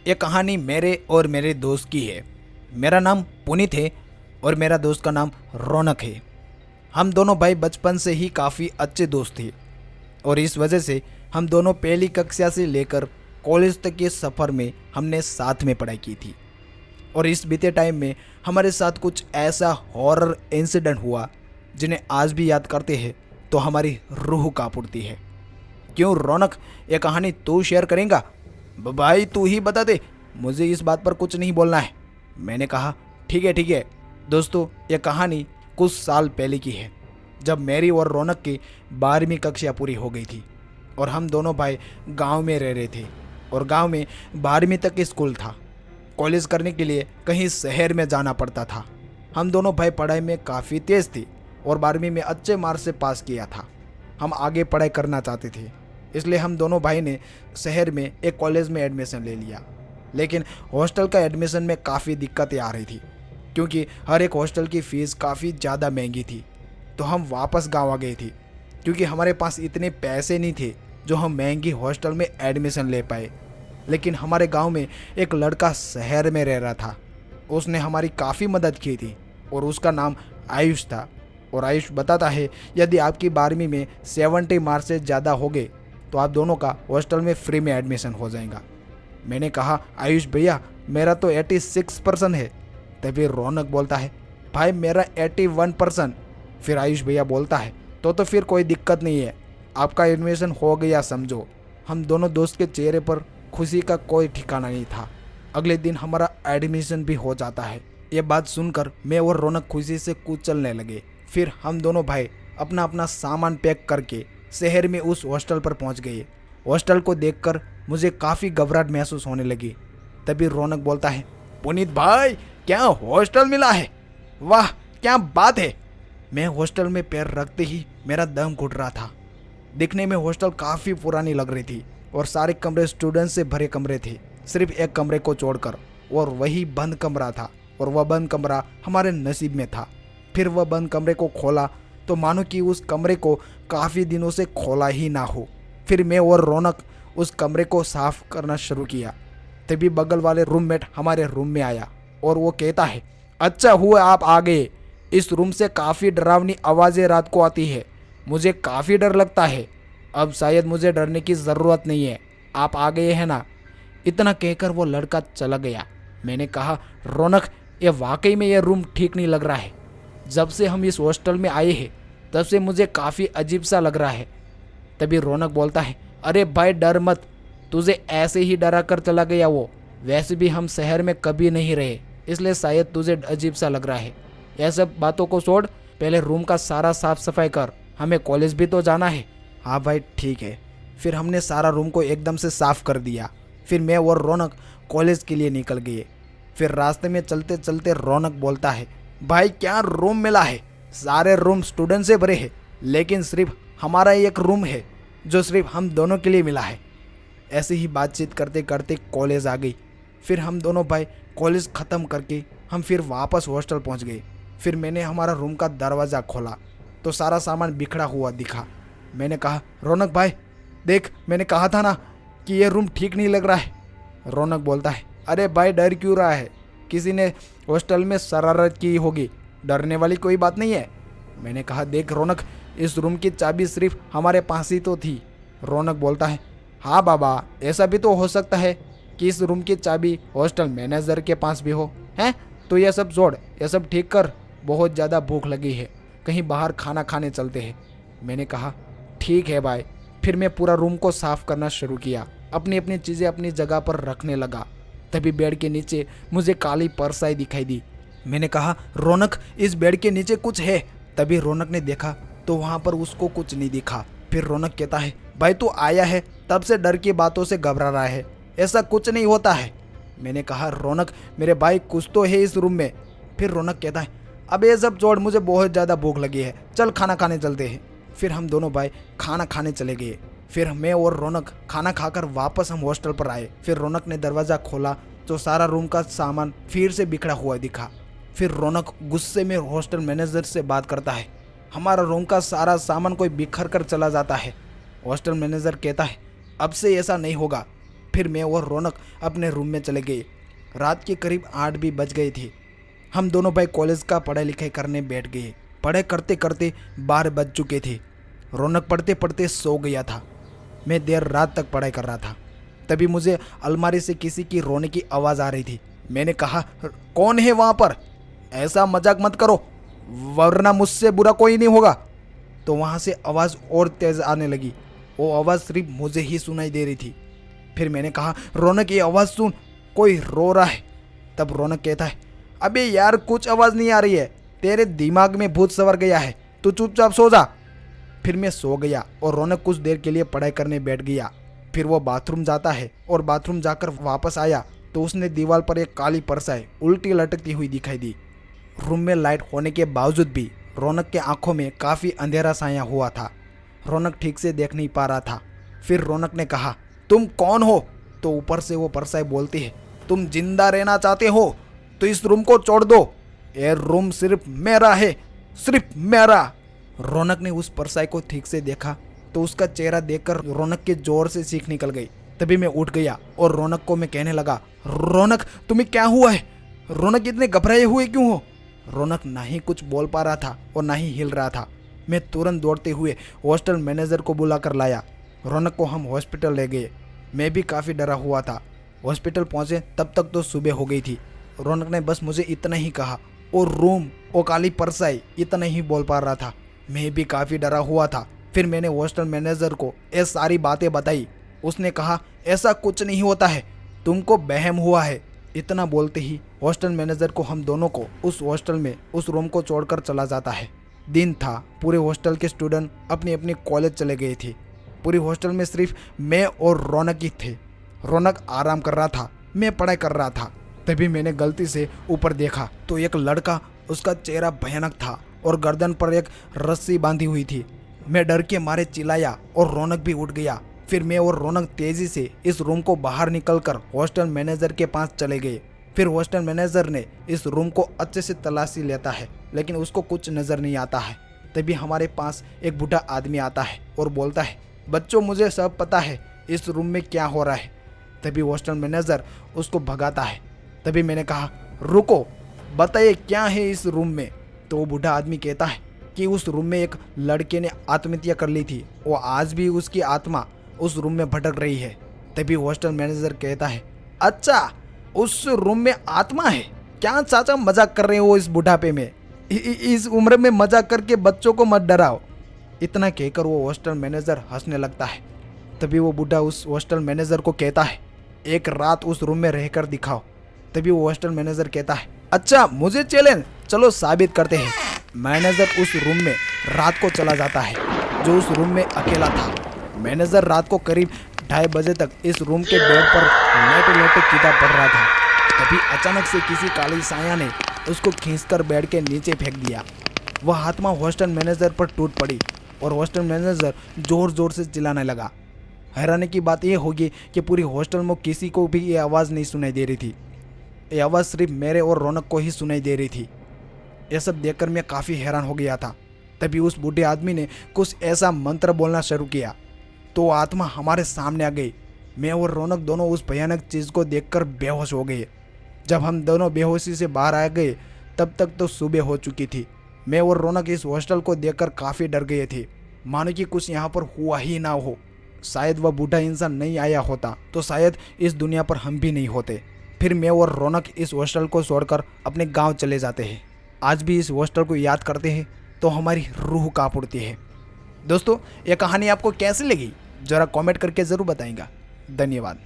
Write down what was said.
ये कहानी मेरे और मेरे दोस्त की है। मेरा नाम पुनीत है और मेरा दोस्त का नाम रौनक है। हम दोनों भाई बचपन से ही काफ़ी अच्छे दोस्त थे और इस वजह से हम दोनों पहली कक्षा से लेकर कॉलेज तक के सफ़र में हमने साथ में पढ़ाई की थी। और इस बीते टाइम में हमारे साथ कुछ ऐसा हॉरर इंसिडेंट हुआ जिन्हें आज भी याद करते हैं तो हमारी रूह कांप उठती है। क्यों रौनक, ये कहानी तू शेयर करेगा? भाई तू ही बता दे, मुझे इस बात पर कुछ नहीं बोलना है। मैंने कहा ठीक है। दोस्तों, ये कहानी कुछ साल पहले की है जब मेरी और रौनक की 12वीं कक्षा पूरी हो गई थी और हम दोनों भाई गांव में रह रहे थे और गांव में 12वीं तक स्कूल था। कॉलेज करने के लिए कहीं शहर में जाना पड़ता था। हम दोनों भाई पढ़ाई में काफ़ी तेज़ थे और 12वीं में अच्छे मार्क्स से पास किया था। हम आगे पढ़ाई करना चाहते थे, इसलिए हम दोनों भाई ने शहर में एक कॉलेज में एडमिशन ले लिया। लेकिन हॉस्टल का एडमिशन में काफ़ी दिक्कतें आ रही थी क्योंकि हर एक हॉस्टल की फ़ीस काफ़ी ज़्यादा महंगी थी। तो हम वापस गांव आ गए थे क्योंकि हमारे पास इतने पैसे नहीं थे जो हम महंगी हॉस्टल में एडमिशन ले पाए। लेकिन हमारे गांव में एक लड़का शहर में रह रहा था। उसने हमारी काफ़ी मदद की थी और उसका नाम आयुष था। और आयुष बताता है यदि आपकी 12वीं में 70 मार्क्स से ज़्यादा हो गए तो आप दोनों का हॉस्टल में फ्री में एडमिशन हो जाएगा। मैंने कहा आयुष भैया, मेरा तो 86% है। तभी रौनक बोलता है भाई मेरा 81%। फिर आयुष भैया बोलता है तो फिर कोई दिक्कत नहीं है, आपका एडमिशन हो गया समझो। हम दोनों दोस्त के चेहरे पर खुशी का कोई ठिकाना नहीं था। अगले दिन हमारा एडमिशन भी हो जाता है। ये बात सुनकर मैं और रौनक खुशी से कूद लगे। फिर हम दोनों भाई अपना अपना सामान पैक करके शहर में उस हॉस्टल पर पहुंच गए। हॉस्टल को देखकर मुझे काफ़ी घबराहट महसूस होने लगी। तभी रौनक बोलता है पुनीत भाई, क्या हॉस्टल मिला है? वाह क्या बात है। मैं हॉस्टल में पैर रखते ही मेरा दम घुट रहा था। दिखने में हॉस्टल काफ़ी पुरानी लग रही थी और सारे कमरे स्टूडेंट से भरे कमरे थे, सिर्फ एक कमरे को छोड़कर, और वही बंद कमरा था और वह बंद कमरा हमारे नसीब में था। फिर वह बंद कमरे को खोला तो मानो कि उस कमरे को काफ़ी दिनों से खोला ही ना हो। फिर मैं और रौनक उस कमरे को साफ करना शुरू किया। तभी बगल वाले रूममेट हमारे रूम में आया और वो कहता है अच्छा हुआ आप आ गए, इस रूम से काफ़ी डरावनी आवाज़ें रात को आती है, मुझे काफ़ी डर लगता है। अब शायद मुझे डरने की ज़रूरत नहीं है, आप आ गए हैं ना। इतना कहकर वो लड़का चला गया। मैंने कहा रौनक, ये वाकई में ये रूम ठीक नहीं लग रहा है। जब से हम इस हॉस्टल में आए हैं तब से मुझे काफ़ी अजीब सा लग रहा है। तभी रौनक बोलता है अरे भाई डर मत, तुझे ऐसे ही डरा कर चला गया वो। वैसे भी हम शहर में कभी नहीं रहे, इसलिए शायद तुझे अजीब सा लग रहा है। यह सब बातों को छोड़, पहले रूम का सारा साफ सफाई कर, हमें कॉलेज भी तो जाना है। हाँ भाई ठीक है। फिर हमने सारा रूम को एकदम से साफ कर दिया। फिर मैं और रौनक कॉलेज के लिए निकल गए। फिर रास्ते में चलते चलते रौनक बोलता है भाई क्या रूम मिला है, सारे रूम स्टूडेंट से भरे हैं, लेकिन सिर्फ हमारा एक रूम है जो सिर्फ हम दोनों के लिए मिला है। ऐसे ही बातचीत करते करते कॉलेज आ गई। फिर हम दोनों भाई कॉलेज ख़त्म करके हम फिर वापस हॉस्टल पहुंच गए। फिर मैंने हमारा रूम का दरवाज़ा खोला तो सारा सामान बिखरा हुआ दिखा। मैंने कहा रौनक भाई देख, मैंने कहा था ना कि ये रूम ठीक नहीं लग रहा है। रौनक बोलता है अरे भाई डर क्यों रहा है, किसी ने हॉस्टल में शरारत की होगी, डरने वाली कोई बात नहीं है। मैंने कहा देख रौनक, इस रूम की चाबी सिर्फ हमारे पास ही तो थी। रौनक बोलता है हाँ बाबा, ऐसा भी तो हो सकता है कि इस रूम की चाबी हॉस्टल मैनेजर के पास भी हो। हैं तो यह सब छोड़, यह सब ठीक कर, बहुत ज़्यादा भूख लगी है, कहीं बाहर खाना खाने चलते हैं। मैंने कहा ठीक है भाई। फिर मैं पूरा रूम को साफ करना शुरू किया, अपनी अपनी चीज़ें अपनी जगह पर रखने लगा। तभी बेड के नीचे मुझे काली परछाई दिखाई दी। मैंने कहा रौनक, इस बेड के नीचे कुछ है। तभी रौनक ने देखा तो वहाँ पर उसको कुछ नहीं दिखा। फिर रौनक कहता है भाई तू आया है तब से डर की बातों से घबरा रहा है, ऐसा कुछ नहीं होता है। मैंने कहा रौनक मेरे भाई कुछ तो है इस रूम में। फिर रौनक कहता है अब ये सब छोड़, मुझे बहुत ज़्यादा भूख लगी है, चल खाना खाने चलते हैं। फिर हम दोनों भाई खाना खाने चले गए। फिर मैं और रौनक खाना खाकर वापस हम हॉस्टल पर आए। फिर रौनक ने दरवाज़ा खोला तो सारा रूम का सामान फिर से बिखरा हुआ दिखा। फिर रौनक गुस्से में हॉस्टल मैनेजर से बात करता है हमारा रूम का सारा सामान कोई बिखर कर चला जाता है। हॉस्टल मैनेजर कहता है अब से ऐसा नहीं होगा। फिर मैं और रौनक अपने रूम में चले गए। रात के करीब 8 भी बज गए थे। हम दोनों भाई कॉलेज का पढ़ाई लिखाई करने बैठ गए। पढ़ाई करते करते 12 बज चुके थे। रौनक पढ़ते पढ़ते सो गया था। मैं देर रात तक पढ़ाई कर रहा था। तभी मुझे अलमारी से किसी की रोने की आवाज़ आ रही थी। मैंने कहा, कौन है वहाँ पर? ऐसा मजाक मत करो वरना मुझसे बुरा कोई नहीं होगा। तो वहाँ से आवाज़ और तेज़ आने लगी। वो आवाज़ सिर्फ मुझे ही सुनाई दे रही थी। फिर मैंने कहा, रौनक ये आवाज़ सुन, कोई रो रहा है। तब रौनक कहता है, अबे यार कुछ आवाज़ नहीं आ रही है, तेरे दिमाग में भूत सवर गया है, तू चुपचाप सो जा। फिर मैं सो गया और रौनक कुछ देर के लिए पढ़ाई करने बैठ गया। फिर वो बाथरूम जाता है और बाथरूम जाकर वापस आया तो उसने दीवार पर एक काली परछाई उल्टी लटकती हुई दिखाई दी। रूम में लाइट होने के बावजूद भी रौनक के आंखों में काफ़ी अंधेरा साया हुआ था। रौनक ठीक से देख नहीं पा रहा था। फिर रौनक ने कहा, तुम कौन हो? तो ऊपर से वो परछाई बोलती है, तुम जिंदा रहना चाहते हो तो इस रूम को छोड़ दो, ये रूम सिर्फ मेरा है, सिर्फ मेरा। रौनक ने उस परछाई को ठीक से देखा तो उसका चेहरा देखकर रौनक के जोर से चीख निकल गई। तभी मैं उठ गया और रौनक को मैं कहने लगा, रौनक तुम्हें क्या हुआ है? रौनक इतने घबराए हुए क्यों हो? रौनक ना ही कुछ बोल पा रहा था और ना ही हिल रहा था। मैं तुरंत दौड़ते हुए हॉस्टल मैनेजर को बुलाकर लाया। रौनक को हम हॉस्पिटल ले गए। मैं भी काफ़ी डरा हुआ था। हॉस्पिटल पहुंचे तब तक तो सुबह हो गई थी। रौनक ने बस मुझे इतना ही कहा और रूम और काली परछाई इतना ही बोल पा रहा था। मैं भी काफ़ी डरा हुआ था। फिर मैंने हॉस्टल मैनेजर को ये सारी बातें बताई। उसने कहा, ऐसा कुछ नहीं होता है, तुमको बहम हुआ है। इतना बोलते ही हॉस्टल मैनेजर को हम दोनों को उस हॉस्टल में उस रूम को छोड़कर चला जाता है। दिन था, पूरे हॉस्टल के स्टूडेंट अपनी अपनी कॉलेज चले गए थे। पूरी हॉस्टल में सिर्फ मैं और रौनक ही थे। रौनक आराम कर रहा था, मैं पढ़ाई कर रहा था। तभी मैंने गलती से ऊपर देखा तो एक लड़का, उसका चेहरा भयानक था और गर्दन पर एक रस्सी बांधी हुई थी। मैं डर के मारे चिल्लाया और रौनक भी उठ गया। फिर मैं और रौनक तेजी से इस रूम को बाहर निकलकर हॉस्टल मैनेजर के पास चले गए। फिर हॉस्टल मैनेजर ने इस रूम को अच्छे से तलाशी लेता है लेकिन उसको कुछ नज़र नहीं आता है। तभी हमारे पास एक बूढ़ा आदमी आता है और बोलता है, बच्चों मुझे सब पता है इस रूम में क्या हो रहा है। तभी हॉस्टल मैनेजर उसको भगाता है। तभी मैंने कहा, रुको, बताइए क्या है इस रूम में। तो वो बूढ़ा आदमी कहता है कि उस रूम में एक लड़के ने आत्महत्या कर ली थी, वो आज भी उसकी आत्मा उस रूम में भटक रही है। तभी हॉस्टल मैनेजर कहता है, अच्छा उस रूम में आत्मा है क्या? चाचा मजाक कर रहे हो इस बुढ़ापे में? इस उम्र में मजाक करके बच्चों को मत डराओ। इतना कहकर वो हॉस्टल मैनेजर हंसने लगता है। तभी वो बूढ़ा उस हॉस्टल मैनेजर को कहता है, एक रात उस रूम में रहकर दिखाओ। तभी वो हॉस्टल मैनेजर कहता है, अच्छा मुझे चैलेंज, चलो साबित करते हैं। मैनेजर उस रूम में रात को चला जाता है जो उस रूम में अकेला था। मैनेजर रात को करीब 2:30 बजे तक इस रूम के बेड पर लेटे लेटे किताब पढ़ रहा था। तभी अचानक से किसी काली साया ने उसको खींचकर बेड के नीचे फेंक दिया। वह आत्मा हॉस्टल मैनेजर पर टूट पड़ी और हॉस्टल मैनेजर जोर जोर से चिल्लाने लगा। हैरानी की बात यह होगी कि पूरी हॉस्टल में किसी को भी ये आवाज़ नहीं सुनाई दे रही थी। ये आवाज़ सिर्फ मेरे और रौनक को ही सुनाई दे रही थी। यह सब देखकर मैं काफ़ी हैरान हो गया था। तभी उस बूढ़े आदमी ने कुछ ऐसा मंत्र बोलना शुरू किया तो आत्मा हमारे सामने आ गई। मैं और रौनक दोनों उस भयानक चीज़ को देखकर बेहोश हो गए। जब हम दोनों बेहोशी से बाहर आ गए तब तक तो सुबह हो चुकी थी। मैं और रौनक इस हॉस्टल को देखकर काफ़ी डर गए थे, मानो कि कुछ यहाँ पर हुआ ही ना हो। शायद वह बूढ़ा इंसान नहीं आया होता तो शायद इस दुनिया पर हम भी नहीं होते। फिर मैं और रौनक इस हॉस्टल को छोड़कर अपने गांव चले जाते हैं। आज भी इस हॉस्टल को याद करते हैं तो हमारी रूह कांप उठती है। दोस्तों, यह कहानी आपको कैसी लगी जरा कमेंट करके ज़रूर बताएगा। धन्यवाद।